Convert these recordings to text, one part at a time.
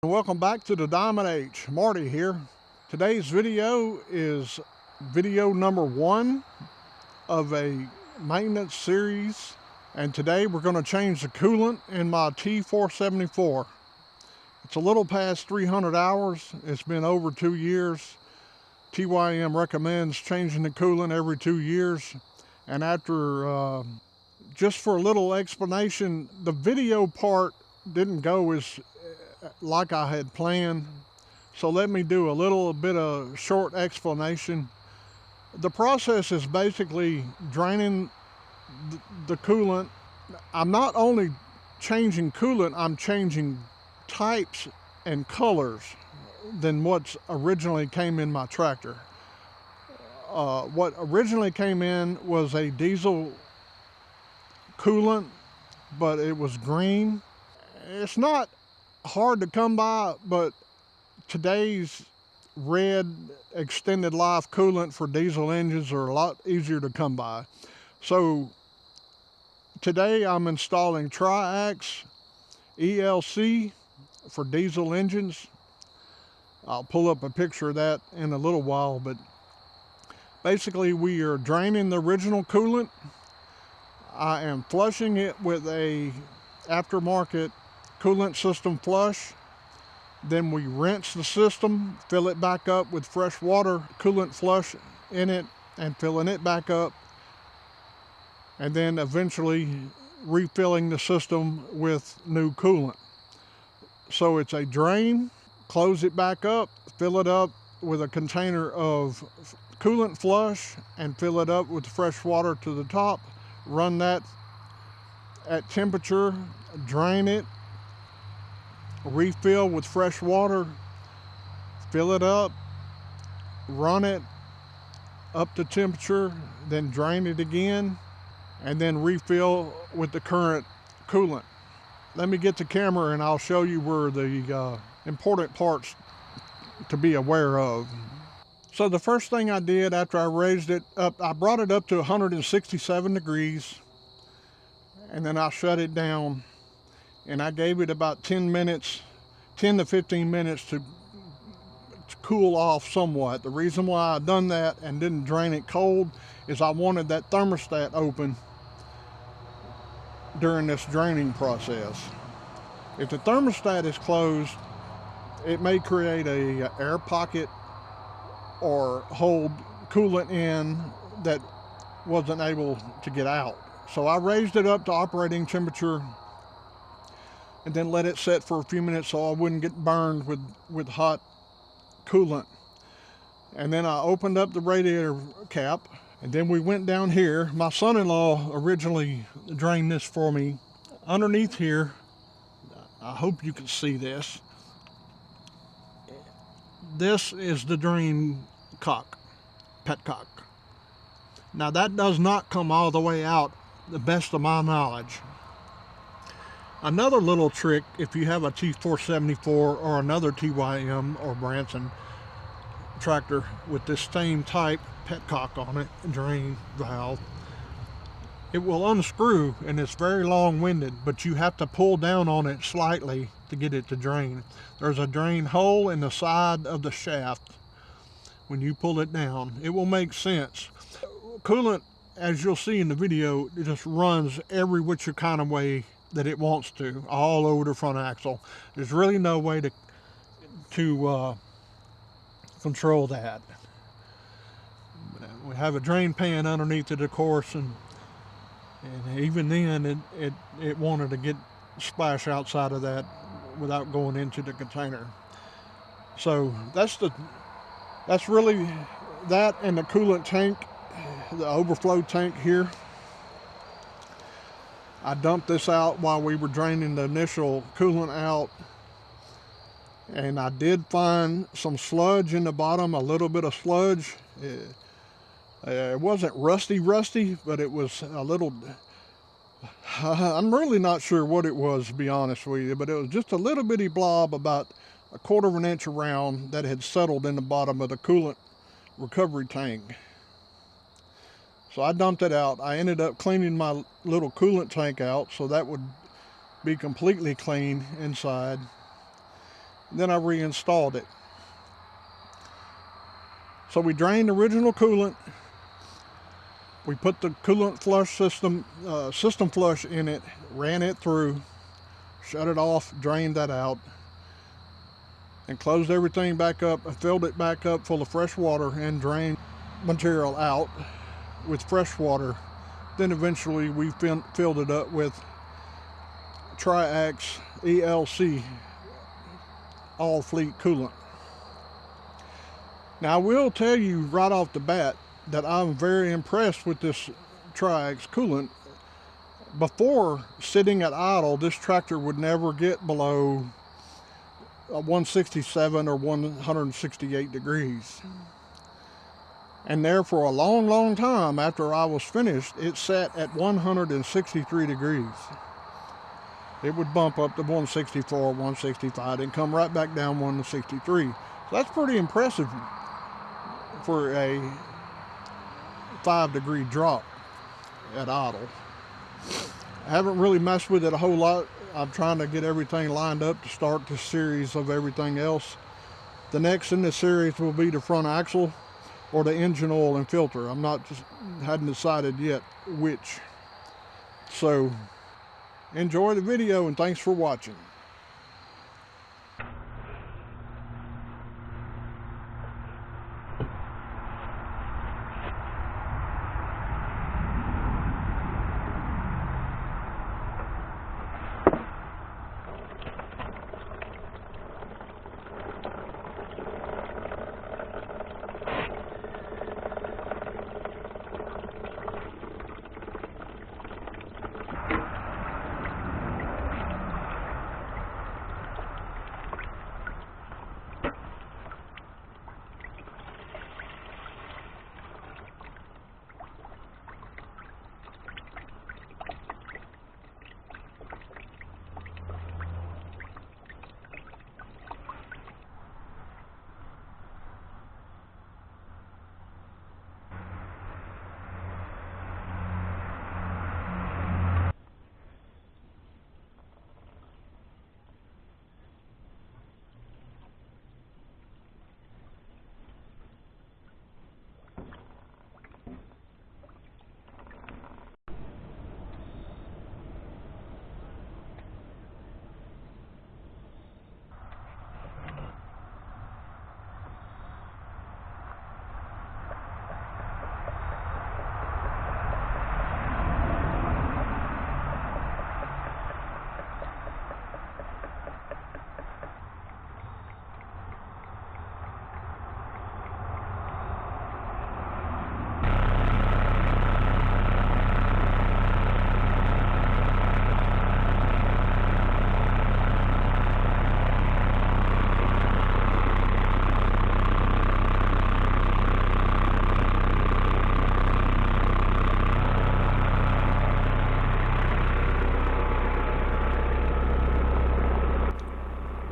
Welcome back to the Diamond H. Marty here. Today's video is video number 1 of a maintenance series, and today we're going to change the coolant in my T474. It's a little past 300 hours. It's been over 2 years. TYM recommends changing the coolant every 2 years, and after just for a little explanation, the video part didn't go as like I had planned. So let me do a little bit of short explanation. The process is basically draining the coolant. I'm not only changing coolant, I'm changing types and colors than what's originally came in my tractor. What originally came in was a diesel coolant, but it was green. It's not hard to come by, but today's red extended life coolant for diesel engines are a lot easier to come by. So today I'm installing TRIAX ELC for diesel engines. I'll pull up a picture of that in a little while, but basically we are draining the original coolant. I am flushing it with a aftermarket coolant system flush. Then we rinse the system, fill it back up with fresh water, coolant flush in it, and filling it back up, and then eventually refilling the system with new coolant. So it's a drain, close it back up, fill it up with a container of coolant flush, and fill it up with fresh water to the top, run that at temperature, drain it, refill with fresh water, fill it up, run it up to temperature, then drain it again, and then refill with the current coolant. Let me get the camera and I'll show you where the important parts to be aware of. So the first thing I did after I raised it up, I brought it up to 167 degrees, and then I shut it down, and I gave it about 10 to 15 minutes to cool off somewhat. The reason why I done that and didn't drain it cold is I wanted that thermostat open during this draining process. If the thermostat is closed, it may create a air pocket or hold coolant in that wasn't able to get out. So I raised it up to operating temperature and then let it set for a few minutes so I wouldn't get burned with hot coolant. And then I opened up the radiator cap, and then we went down here. My son-in-law originally drained this for me. Underneath here, I hope you can see this. This is the drain cock, petcock. Now that does not come all the way out, the best of my knowledge. Another little trick, if you have a T474 or another TYM or Branson tractor with this same type petcock on it, drain valve, it will unscrew, and it's very long-winded, but you have to pull down on it slightly to get it to drain. There's a drain hole in the side of the shaft. When you pull it down, it will make sense. Coolant, as you'll see in the video, it just runs every which kind of way that it wants to, all over the front axle. There's really no way to control that. We have a drain pan underneath it, of course, and even then it wanted to get splash outside of that without going into the container. So that's really that, and the coolant tank, the overflow tank here. I dumped this out while we were draining the initial coolant out, and I did find some sludge in the bottom, a little bit of sludge. It wasn't rusty, but it was a little, I'm really not sure what it was, to be honest with you, but it was just a little bitty blob about 1/4 of an inch around that had settled in the bottom of the coolant recovery tank. So I dumped it out. I ended up cleaning my little coolant tank out so that would be completely clean inside. Then I reinstalled it. So we drained the original coolant. We put the coolant flush system flush in it, ran it through, shut it off, drained that out, and closed everything back up, filled it back up full of fresh water, and drained material out with fresh water. Then eventually we filled it up with TRIAX ELC all fleet coolant. Now I will tell you right off the bat that I'm very impressed with this TRIAX coolant. Before, sitting at idle, this tractor would never get below 167 or 168 degrees. And there for a long, long time after I was finished, it sat at 163 degrees. It would bump up to 164, 165, and come right back down 163. So that's pretty impressive for a 5-degree drop at idle. I haven't really messed with it a whole lot. I'm trying to get everything lined up to start the series of everything else. The next in the series will be the front axle or the engine oil and filter. Hadn't decided yet which. So enjoy the video and thanks for watching.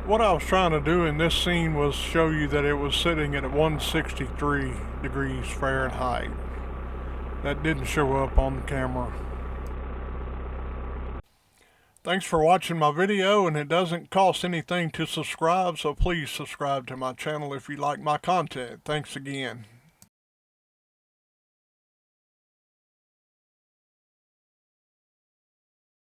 What I was trying to do in this scene was show you that it was sitting at 163 degrees Fahrenheit. That didn't show up on the camera. Thanks for watching my video, and it doesn't cost anything to subscribe, so please subscribe to my channel if you like my content. Thanks again.